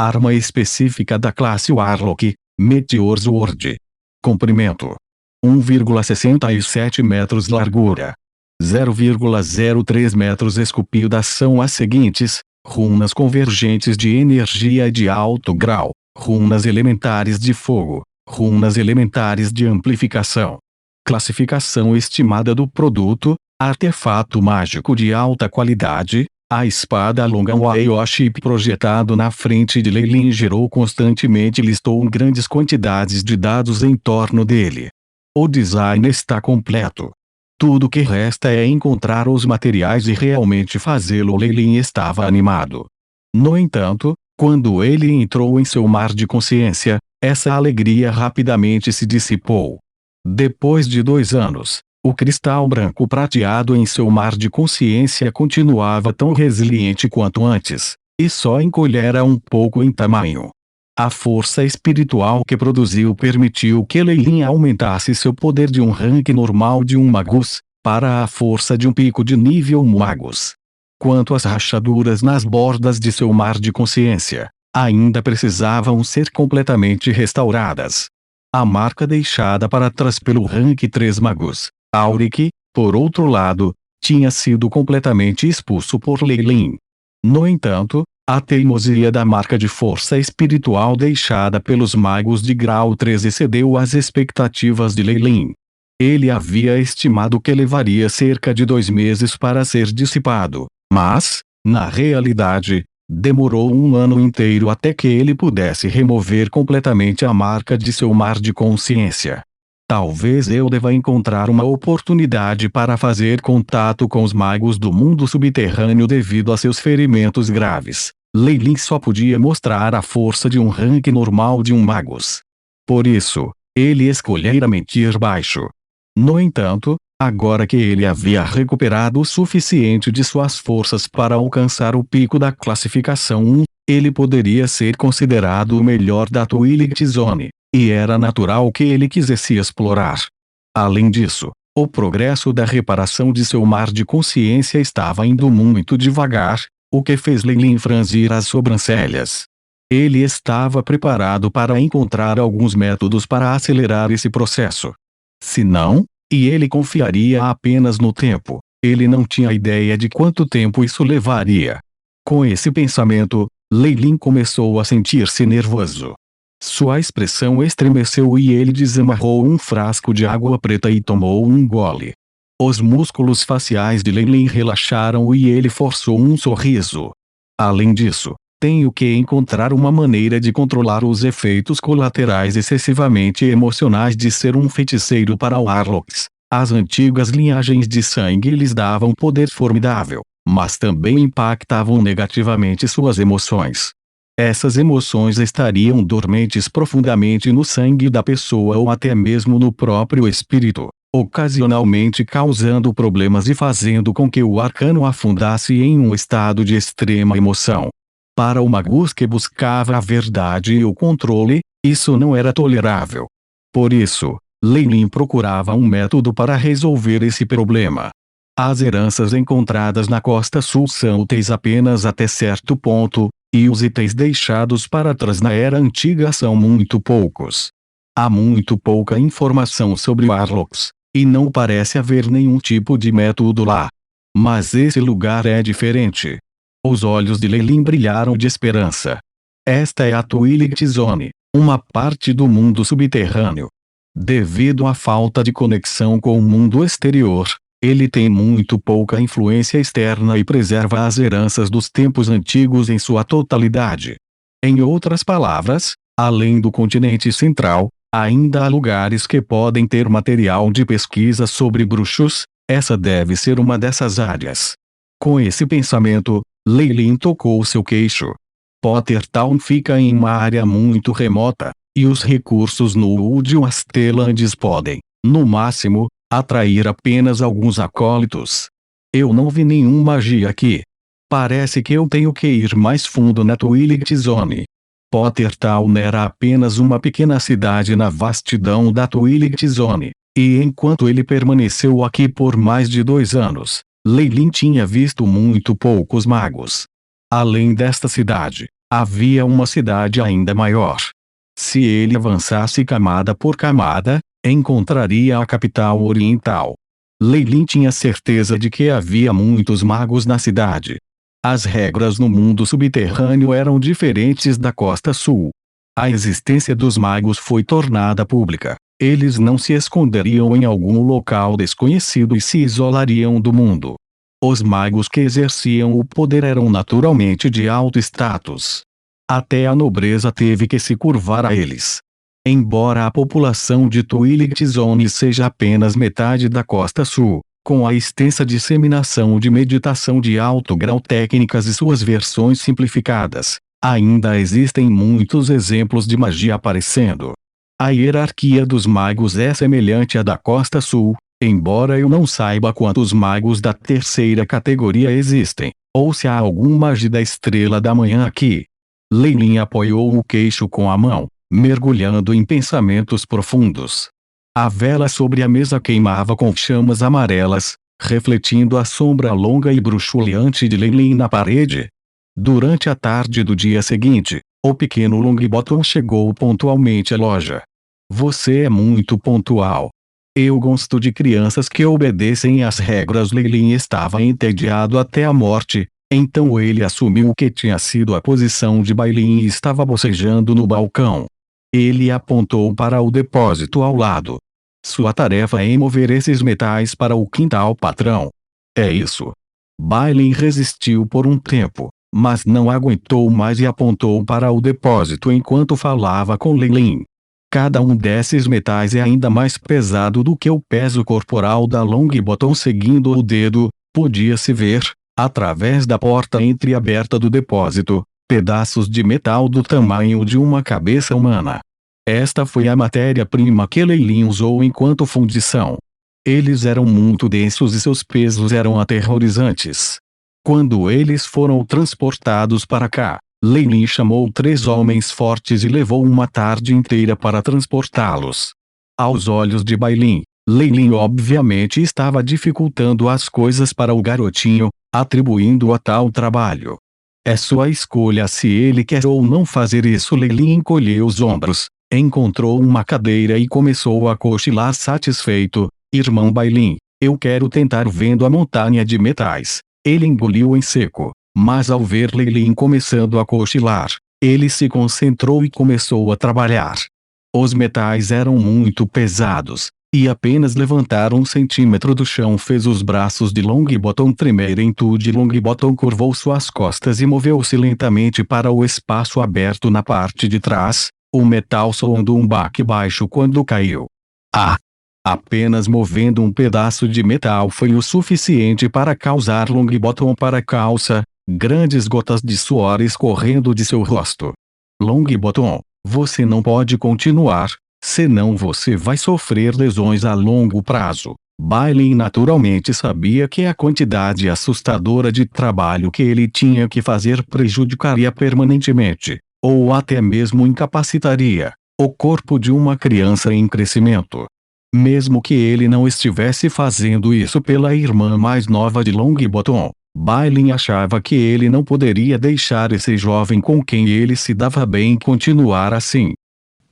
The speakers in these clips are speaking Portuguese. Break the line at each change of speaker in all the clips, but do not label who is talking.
Arma específica da classe Warlock, Meteor Sword. Comprimento: 1,67 metros. Largura: 0,03 metros. Esculpidas são as seguintes: runas convergentes de energia de alto grau, runas elementares de fogo, runas elementares de amplificação. Classificação estimada do produto: artefato mágico de alta qualidade. A espada longa Waioship projetado na frente de Lei girou constantemente e listou grandes quantidades de dados em torno dele. O design está completo. Tudo que resta é encontrar os materiais e realmente fazê-lo. Lei estava animado. No entanto, quando ele entrou em seu mar de consciência, essa alegria rapidamente se dissipou. Depois de 2 anos, o cristal branco prateado em seu mar de consciência continuava tão resiliente quanto antes, e só encolhera um pouco em tamanho. A força espiritual que produziu permitiu que Lei aumentasse seu poder de um rank normal de um Magus, para a força de um pico de nível Magus. Quanto às rachaduras nas bordas de seu mar de consciência, ainda precisavam ser completamente restauradas. A marca deixada para trás pelo rank 3 Magus, Auric, por outro lado, tinha sido completamente expulso por Lei. No entanto, a teimosia da marca de força espiritual deixada pelos magos de grau 3 excedeu as expectativas de Lei. Ele havia estimado que levaria cerca de 2 meses para ser dissipado, mas, na realidade, demorou 1 ano inteiro até que ele pudesse remover completamente a marca de seu mar de consciência. Talvez eu deva encontrar uma oportunidade para fazer contato com os magos do mundo subterrâneo devido a seus ferimentos graves. Lei só podia mostrar a força de um rank normal de um Magus. Por isso, ele escolhera mentir baixo. No entanto, agora que ele havia recuperado o suficiente de suas forças para alcançar o pico da classificação 1, ele poderia ser considerado o melhor da Twilight Zone. E era natural que ele quisesse explorar. Além disso, o progresso da reparação de seu mar de consciência estava indo muito devagar, o que fez Lei franzir as sobrancelhas. Ele estava preparado para encontrar alguns métodos para acelerar esse processo. Se não, e ele confiaria apenas no tempo, ele não tinha ideia de quanto tempo isso levaria. Com esse pensamento, Lei começou a sentir-se nervoso. Sua expressão estremeceu e ele desamarrou um frasco de água preta e tomou um gole. Os músculos faciais de Lei relaxaram e ele forçou um sorriso. Além disso, tenho que encontrar uma maneira de controlar os efeitos colaterais excessivamente emocionais de ser um feiticeiro para Warlocks. As antigas linhagens de sangue lhes davam poder formidável, mas também impactavam negativamente suas emoções. Essas emoções estariam dormentes profundamente no sangue da pessoa ou até mesmo no próprio espírito, ocasionalmente causando problemas e fazendo com que o arcano afundasse em um estado de extrema emoção. Para o Magus que buscava a verdade e o controle, isso não era tolerável. Por isso, Lei procurava um método para resolver esse problema. As heranças encontradas na costa sul são úteis apenas até certo ponto, e os itens deixados para trás na era antiga são muito poucos. Há muito pouca informação sobre Warlocks, e não parece haver nenhum tipo de método lá. Mas esse lugar é diferente. Os olhos de Lei brilharam de esperança. Esta é a Twilight Zone, uma parte do mundo subterrâneo. Devido à falta de conexão com o mundo exterior, ele tem muito pouca influência externa e preserva as heranças dos tempos antigos em sua totalidade. Em outras palavras, além do continente central, ainda há lugares que podem ter material de pesquisa sobre bruxos. Essa deve ser uma dessas áreas. Com esse pensamento, Lei tocou seu queixo. Pottertown fica em uma área muito remota, e os recursos no Wood Wastelands podem, no máximo, atrair apenas alguns acólitos. Eu não vi nenhuma magia aqui. Parece que eu tenho que ir mais fundo na Twilight Zone. Pottertown era apenas uma pequena cidade na vastidão da Twilight Zone, e enquanto ele permaneceu aqui por mais de 2 anos, Lei tinha visto muito poucos magos. Além desta cidade, Havia uma cidade ainda maior. Se ele avançasse camada por camada, encontraria a capital oriental. Lei Lin tinha certeza de que havia muitos magos na cidade. As regras no mundo subterrâneo eram diferentes da costa sul. A existência dos magos foi tornada pública. Eles não se esconderiam em algum local desconhecido e se isolariam do mundo. Os magos que exerciam o poder eram naturalmente de alto status. Até a nobreza teve que se curvar a eles. Embora a população de Twilight Zone seja apenas metade da costa sul, com a extensa disseminação de meditação de alto grau técnicas e suas versões simplificadas, ainda existem muitos exemplos de magia aparecendo. A hierarquia dos magos é semelhante à da costa sul, embora eu não saiba quantos magos da terceira categoria existem, ou se há algum mage da estrela da manhã aqui. Lei Lin apoiou o queixo com a mão, mergulhando em pensamentos profundos. A vela sobre a mesa queimava com chamas amarelas, refletindo a sombra longa e bruxuleante de Lei Lin na parede. Durante a tarde do dia seguinte, o pequeno Longbottom chegou pontualmente à loja. Você é muito pontual. Eu gosto de crianças que obedecem às regras. Lei Lin estava entediado até a morte, então ele assumiu que tinha sido a posição de Bailin e estava bocejando no balcão. Ele apontou para o depósito ao lado. Sua tarefa é mover esses metais para o quintal, patrão. É isso. Bailin resistiu por um tempo, mas não aguentou mais e apontou para o depósito enquanto falava com Lei Lin. Cada um desses metais é ainda mais pesado do que o peso corporal da Longbottom. Seguindo o dedo, podia-se ver, através da porta entreaberta do depósito, pedaços de metal do tamanho de uma cabeça humana. Esta foi a matéria-prima que Lei Lin usou enquanto fundição. Eles eram muito densos e seus pesos eram aterrorizantes. Quando eles foram transportados para cá, Lei Lin chamou 3 homens fortes e levou uma tarde inteira para transportá-los. Aos olhos de Bailin, Lei Lin obviamente estava dificultando as coisas para o garotinho, atribuindo a tal trabalho. É sua escolha se ele quer ou não fazer isso. Lei Lin encolheu os ombros, encontrou uma cadeira e começou a cochilar satisfeito. Irmão Bailin, eu quero tentar vendo a montanha de metais. Ele engoliu em seco, mas ao ver Lei Lin começando a cochilar, ele se concentrou e começou a trabalhar. Os metais eram muito pesados, e apenas levantar 1 centímetro do chão fez os braços de Longbottom tremerem. Tudo. Longbottom curvou suas costas e moveu-se lentamente para o espaço aberto na parte de trás, o metal soando um baque baixo quando caiu. Ah! Apenas movendo um pedaço de metal foi o suficiente para causar Longbottom para a calça, grandes gotas de suor escorrendo de seu rosto. Longbottom, você não pode continuar, senão você vai sofrer lesões a longo prazo. Bailin naturalmente sabia que a quantidade assustadora de trabalho que ele tinha que fazer prejudicaria permanentemente, ou até mesmo incapacitaria, o corpo de uma criança em crescimento. Mesmo que ele não estivesse fazendo isso pela irmã mais nova de Longbottom, Bailin achava que ele não poderia deixar esse jovem com quem ele se dava bem continuar assim.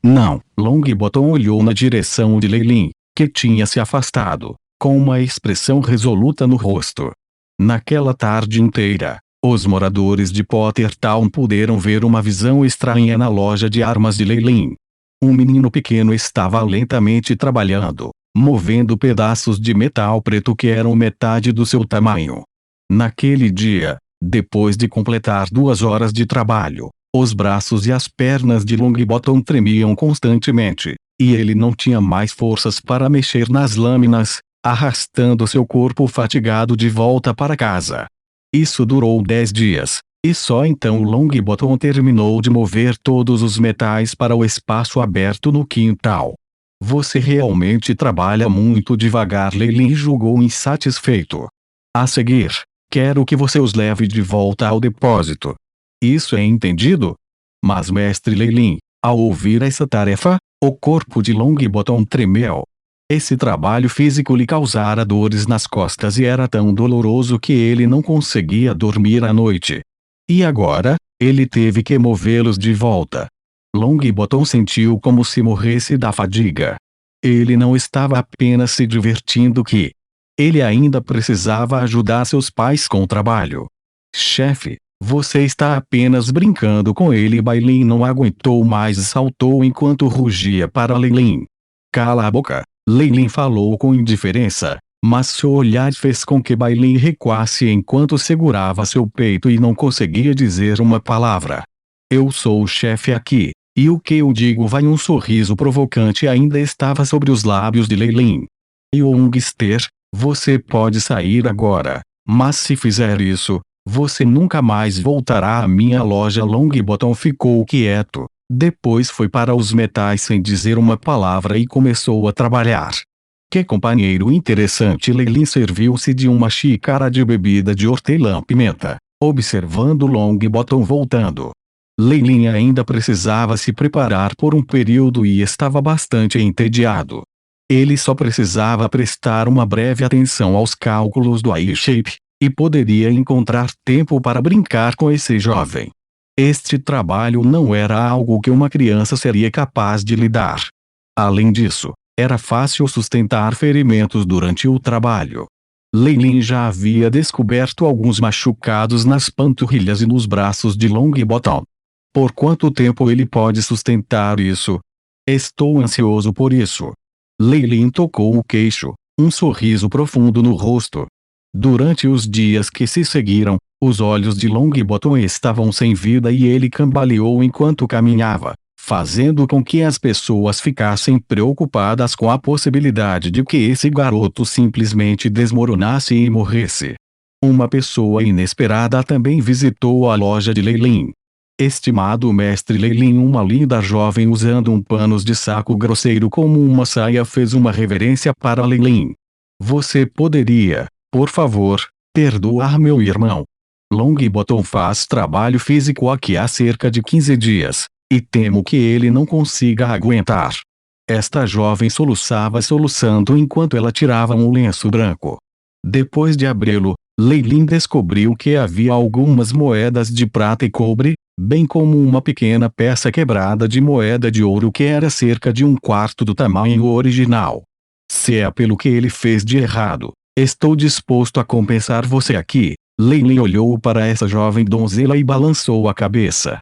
Não. Longbottom olhou na direção de Lei Lin, que tinha se afastado, com uma expressão resoluta no rosto. Naquela tarde inteira, os moradores de Pottertown puderam ver uma visão estranha na loja de armas de Lei Lin. Um menino pequeno estava lentamente trabalhando, movendo pedaços de metal preto que eram metade do seu tamanho. Naquele dia, depois de completar 2 horas de trabalho, os braços e as pernas de Longbottom tremiam constantemente, e ele não tinha mais forças para mexer nas lâminas, arrastando seu corpo fatigado de volta para casa. Isso durou 10 dias. E só então Longbottom terminou de mover todos os metais para o espaço aberto no quintal. Você realmente trabalha muito devagar. Lei Lin julgou insatisfeito. A seguir, quero que você os leve de volta ao depósito. Isso é entendido? Mas mestre Lei Lin, ao ouvir essa tarefa, o corpo de Longbottom tremeu. Esse trabalho físico lhe causara dores nas costas e era tão doloroso que ele não conseguia dormir à noite. E agora, Ele teve que movê-los de volta. Longbottom sentiu como se morresse da fadiga. Ele não estava apenas se divertindo que ele ainda precisava ajudar seus pais com o trabalho. Chefe, você está apenas brincando com ele. Bailin não aguentou mais e saltou enquanto rugia para Leilin. Cala a boca, Leilin falou com indiferença, mas seu olhar fez com que Bailin recuasse enquanto segurava seu peito e não conseguia dizer uma palavra. Eu sou o chefe aqui, e o que eu digo vai. Um sorriso provocante ainda estava sobre os lábios de Leilin. Youngster, você pode sair agora, mas se fizer isso, você nunca mais voltará à minha loja. Longbottom ficou quieto, depois foi para os metais sem dizer uma palavra e começou a trabalhar. Que companheiro interessante. Leilin serviu-se de uma xícara de bebida de hortelã-pimenta, observando Longbottom voltando. Leilin ainda precisava se preparar por um período e estava bastante entediado. Ele só precisava prestar uma breve atenção aos cálculos do I-Shape, e poderia encontrar tempo para brincar com esse jovem. Este trabalho não era algo que uma criança seria capaz de lidar. Além disso, era fácil sustentar ferimentos durante o trabalho. Leilin já havia descoberto alguns machucados nas panturrilhas e nos braços de Longbottom. Por quanto tempo ele pode sustentar isso? Estou ansioso por isso. Leilin tocou o queixo, um sorriso profundo no rosto. Durante os dias que se seguiram, os olhos de Longbottom estavam sem vida e ele cambaleou enquanto caminhava, fazendo com que as pessoas ficassem preocupadas com a possibilidade de que esse garoto simplesmente desmoronasse e morresse. Uma pessoa inesperada também visitou a loja de Leilin. Estimado mestre Leilin, uma linda jovem usando um pano de saco grosseiro como uma saia fez uma reverência para Leilin. Você poderia, por favor, perdoar meu irmão? Longbottom faz trabalho físico aqui há cerca de 15 dias, e temo que ele não consiga aguentar. Esta jovem soluçando enquanto ela tirava um lenço branco. Depois de abri-lo, Leilin descobriu que havia algumas moedas de prata e cobre, bem como uma pequena peça quebrada de moeda de ouro que era cerca de um quarto do tamanho original. Se é pelo que ele fez de errado, estou disposto a compensar você aqui. Leilin olhou para essa jovem donzela e balançou a cabeça.